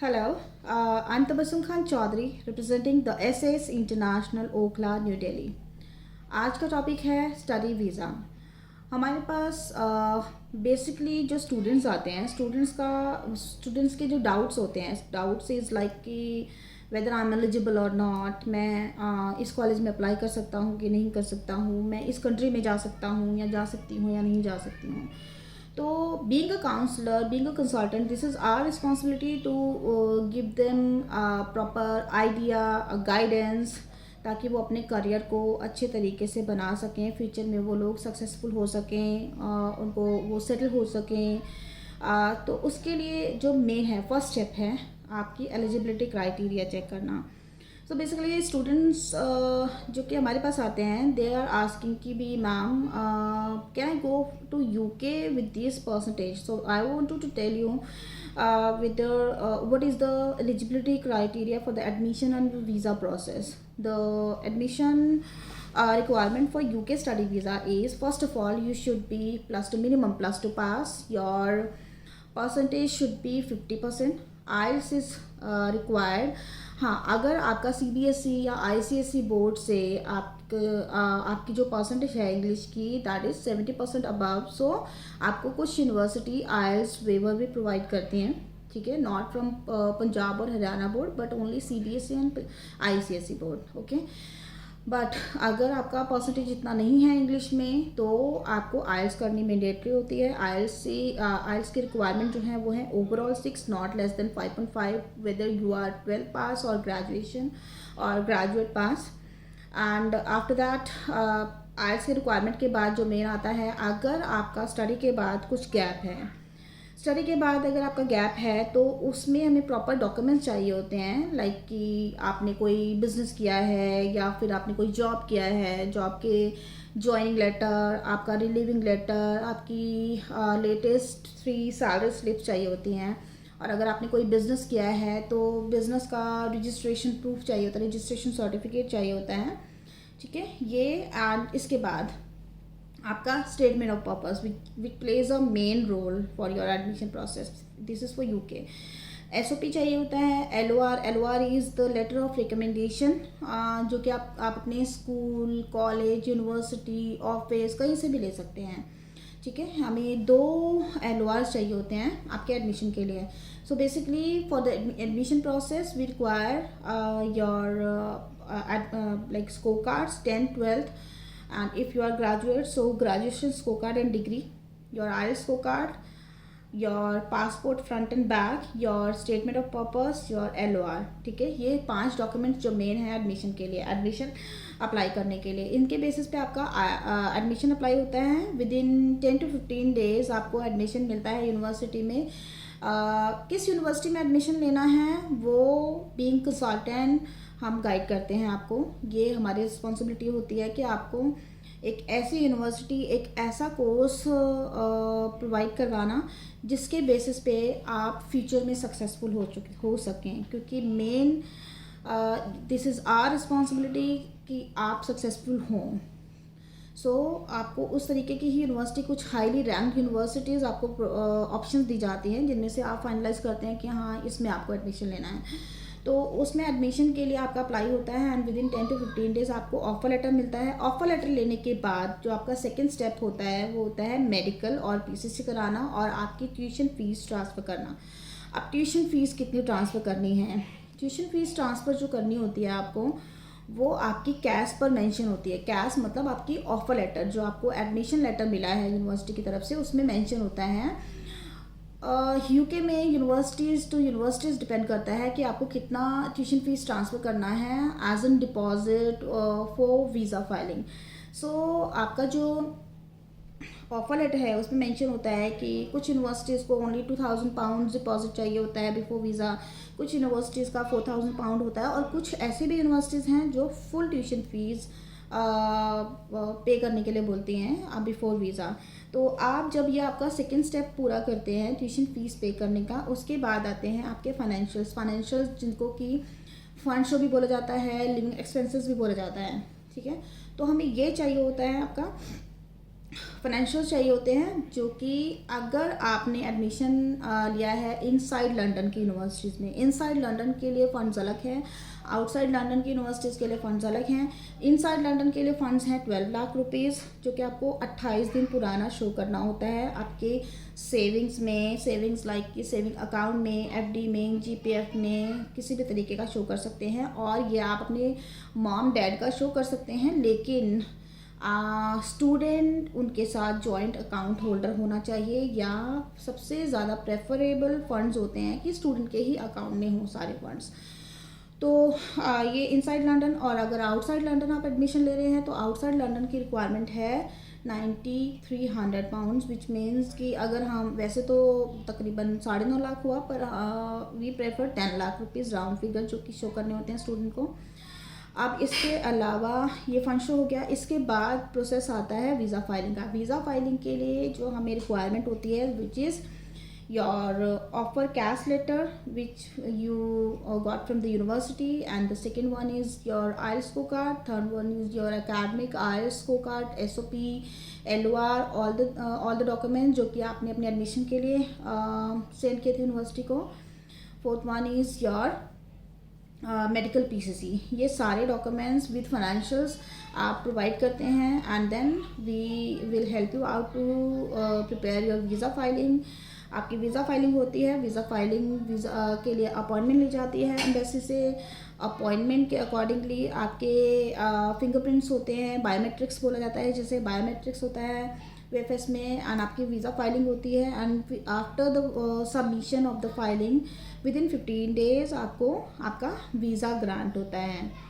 Hello, I'm Tabassum Khan Chaudhary representing the SS International Okhla new Delhi. आज का topic है study visa. हमारे पास basically जो स्टूडेंट्स आते हैं स्टूडेंट्स के जो डाउट्स होते हैं, डाउट्स इज़ लाइक कि वेदर आई एम एलिजिबल और नॉट, मैं इस कॉलेज में अप्लाई कर सकता हूँ कि नहीं कर सकता हूँ, मैं इस कंट्री में जा सकता हूँ या जा सकती हूँ या नहीं जा सकती हूँ। तो being a counsellor, being a consultant, this is our responsibility to give them proper idea, guidance, ताकि वो अपने करियर को अच्छे तरीके से बना सकें, फ्यूचर में वो लोग सक्सेसफुल हो सकें, उनको वो सेटल हो सकें। तो उसके लिए जो मेन है, फर्स्ट स्टेप है आपकी एलिजिबिलिटी क्राइटेरिया चेक करना। सो बेसिकली स्टूडेंट्स जो कि हमारे पास आते हैं, दे आर आस्किंग कि भी ma'am can I go to UK with this percentage. So I want to tell you with what is the eligibility criteria for the admission and visa process. The admission requirement for UK study visa is, first of all, you should be minimum plus 2 pass. Your percentage should be 50%. IELTS is required. हाँ, अगर आपका CBSE या ICSE board से आपकी जो percentage है English की, that is 70% above, सो आपको कुछ यूनिवर्सिटी आइल्स वेवर भी प्रोवाइड करती हैं, ठीक है, नॉट फ्रॉम पंजाब और Haryana board but only CBSE and ICSE board, okay. But अगर आपका परसेंटेज इतना नहीं है इंग्लिश में, तो आपको आइल्स करनी मैंडेटरी होती है। आइल्स की रिक्वायरमेंट जो है वो है overall 6, not less than 5.5, whether you are 12 pass और ग्रेजुएशन और graduate pass. And after that IELTS की रिक्वायरमेंट के बाद जो मेन आता है, अगर आपका स्टडी के बाद कुछ गैप है, स्टडी के बाद अगर आपका गैप है, तो उसमें हमें प्रॉपर डॉक्यूमेंट्स चाहिए होते हैं, लाइक कि आपने कोई बिजनेस किया है या फिर आपने कोई जॉब किया है, जॉब के ज्वाइनिंग लेटर, आपका रिलीविंग लेटर, आपकी लेटेस्ट 3 सैलरी स्लिप चाहिए होती हैं। और अगर आपने कोई बिज़नेस किया है तो बिज़नेस का रजिस्ट्रेशन प्रूफ चाहिए होता है, रजिस्ट्रेशन सर्टिफिकेट चाहिए होता है, ठीक है ये। एंड इसके बाद आपका statement of purpose which plays a main role for your admission process. This is for UK. SOP चाहिए होता है, LOR is the letter of recommendation, जो कि आप अपने स्कूल, कॉलेज, यूनिवर्सिटी, ऑफिस कहीं से भी ले सकते हैं, ठीक है। हमें 2 LOR चाहिए होते हैं आपके एडमिशन के लिए। So basically for the admission process we require your like scorecards 10th 12th, and if you are graduate, so graduation scorecard and degree, your IELTS scorecard, your passport front and back, your statement of purpose, your LOR, ठीक है। ये 5 documents जो main है admission के लिए, admission apply करने के लिए, इनके बेसिस पे आपका एडमिशन अप्लाई होता है। विद इन 10 to 15 डेज आपको एडमिशन मिलता है यूनिवर्सिटी में। किस यूनिवर्सिटी में एडमिशन लेना है वो बीइंग कंसल्टेंट हम गाइड करते हैं आपको। ये हमारी रिस्पॉन्सिबिलिटी होती है कि आपको एक ऐसी यूनिवर्सिटी, एक ऐसा कोर्स प्रोवाइड करवाना जिसके बेसिस पे आप फ्यूचर में सक्सेसफुल हो सकें, क्योंकि main this is our responsibility कि आप सक्सेसफुल हों। सो आपको उस तरीके की ही यूनिवर्सिटी, कुछ हाईली रैंक यूनिवर्सिटीज़ आपको ऑप्शंस दी जाती हैं, जिनमें से आप फाइनलाइज करते हैं कि हाँ इसमें आपको एडमिशन लेना है। तो उसमें एडमिशन के लिए आपका अप्लाई होता है and with in 10 to 15 days आपको ऑफर लेटर मिलता है। ऑफर लेटर लेने के बाद जो आपका सेकंड स्टेप होता है वो होता है मेडिकल और PCC कराना और आपकी ट्यूशन फ़ीस ट्रांसफ़र करना। अब ट्यूशन फ़ीस कितनी ट्रांसफ़र करनी है? ट्यूशन फ़ीस ट्रांसफ़र जो करनी होती है आपको, वो आपकी कैश पर मेंशन होती है। कैश मतलब आपकी ऑफर लेटर, जो आपको एडमिशन लेटर मिला है यूनिवर्सिटी की तरफ से, उसमें मेंशन होता है। यूके में यूनिवर्सिटीज़ टू यूनिवर्सिटीज़ डिपेंड करता है कि आपको कितना ट्यूशन फ़ीस ट्रांसफ़र करना है as an deposit for visa filing. So आपका जो ऑफर लेटर है उसमें मेंशन होता है कि कुछ यूनिवर्सिटीज़ को ओनली 2000 पाउंड डिपॉजिट चाहिए होता है बिफोर वीज़ा, कुछ यूनिवर्सिटीज़ का 4000 पाउंड होता है, और कुछ ऐसी भी यूनिवर्सिटीज़ हैं जो फुल ट्यूशन फ़ीस पे करने के लिए बोलती हैं बिफोर वीज़ा। तो आप जब ये आपका सेकेंड स्टेप पूरा करते हैं ट्यूशन फ़ीस पे करने का, उसके बाद आते हैं आपके फाइनेंशियल्स जिनको कि फंड शो भी बोला जाता है, लिविंग एक्सपेंसेस भी बोला जाता है, ठीक है। तो हमें ये चाहिए होता है आपका फाइनेंशियल चाहिए होते हैं, जो कि अगर आपने एडमिशन लिया है इनसाइड लंदन की यूनिवर्सिटीज़ में। इनसाइड लंदन के लिए फ़ंड्स अलग हैं, आउटसाइड लंदन की यूनिवर्सिटीज़ के लिए फ़ंड्स अलग हैं। इनसाइड लंदन के लिए फ़ंड्स हैं 12 लाख रुपीज़, जो कि आपको 28 दिन पुराना शो करना होता है आपके सेविंग्स में, सेविंग्स लाइक कि सेविंग अकाउंट में, एफडी में, जीपीएफ में, किसी भी तरीके का शो कर सकते हैं। और ये आप अपने मॉम डैड का शो कर सकते हैं, लेकिन स्टूडेंट उनके साथ जॉइंट अकाउंट होल्डर होना चाहिए, या सबसे ज़्यादा प्रेफरेबल फंड्स होते हैं कि स्टूडेंट के ही अकाउंट में हो सारे फंड्स। तो ये इनसाइड लंदन। और अगर आउटसाइड लंदन आप एडमिशन ले रहे हैं तो आउटसाइड लंदन की रिक्वायरमेंट है 9300 पाउंड्स, विच मीन्स कि अगर हम वैसे तो तकरीबन 9.5 लाख हुआ, पर we prefer 10 lakh rupees round figure जो कि शो करने होते हैं स्टूडेंट को। अब इसके अलावा ये फंड शो हो गया। इसके बाद प्रोसेस आता है वीज़ा फाइलिंग का। वीज़ा फाइलिंग के लिए जो हमें रिक्वायरमेंट होती है, which is your offer CAS letter which you got from the university, and the second one is your IELTS score card, third one is your academic IELTS score card, SOP, LOR, all the document जो कि आपने अपने admission के लिए send किए थे university को। Fourth one is your medical PCC. ये सारे डॉक्यूमेंट्स विद फाइनेंशियल्स आप प्रोवाइड करते हैं, and then we will help you out to prepare your visa filing. आपकी वीज़ा फाइलिंग होती है। वीज़ा के लिए अपॉइंटमेंट ली जाती है एम्बेसी से। अपॉइंटमेंट के अकॉर्डिंगली आपके फिंगरप्रिंट्स होते हैं, बायोमेट्रिक्स बोला जाता है जिसे, बायोमेट्रिक्स होता है वेफएस में, एंड आपकी वीज़ा फाइलिंग होती है। And after the submission of the filing with in 15 days आपको आपका वीज़ा ग्रांट होता है।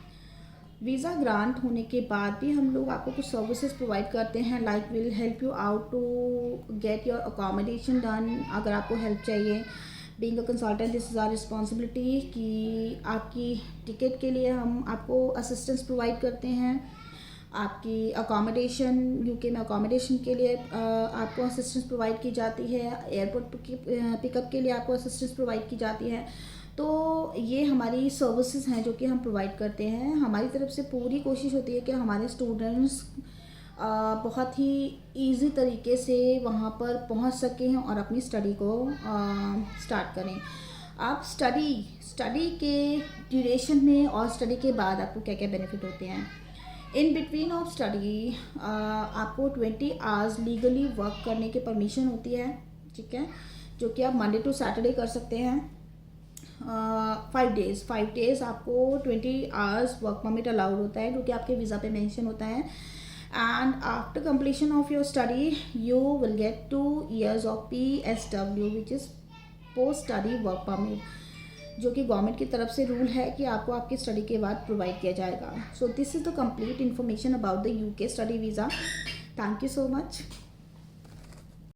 वीज़ा ग्रांट होने के बाद भी हम लोग आपको कुछ सर्विसेज प्रोवाइड करते हैं, like will help you out to get your accommodation done. अगर आपको हेल्प चाहिए, being a consultant this is our responsibility कि आपकी टिकट के लिए हम आपको असिस्टेंस प्रोवाइड करते हैं। आपकी अकोमोडेशन, यूके में अकोमोडेशन के लिए आपको असिस्टेंस प्रोवाइड की जाती है। एयरपोर्ट पिकअप के लिए आपको असिस्टेंस प्रोवाइड की जाती है। तो ये हमारी सर्विसेज हैं जो कि हम प्रोवाइड करते हैं। हमारी तरफ से पूरी कोशिश होती है कि हमारे स्टूडेंट्स बहुत ही इजी तरीके से वहाँ पर पहुँच सकें और अपनी स्टडी को स्टार्ट करें। आप स्टडी के ड्यूरेशन में और स्टडी के बाद आपको क्या क्या बेनिफिट होते हैं। इन बिटवीन ऑफ स्टडी आपको 20 आवर्स लीगली वर्क करने की परमिशन होती है, ठीक है, जो कि आप मंडे टू सैटरडे कर सकते हैं। 5 डेज आपको 20 आवर्स वर्क परमिट अलाउड होता है, जो कि आपके वीज़ा पे मेंशन होता है। And after completion of your study you will get 2 years of PSW which is post study work permit, जो कि गवर्नमेंट की तरफ से रूल है कि आपको आपकी स्टडी के बाद प्रोवाइड किया जाएगा। So this is the complete information about the UK study visa. Thank you so much.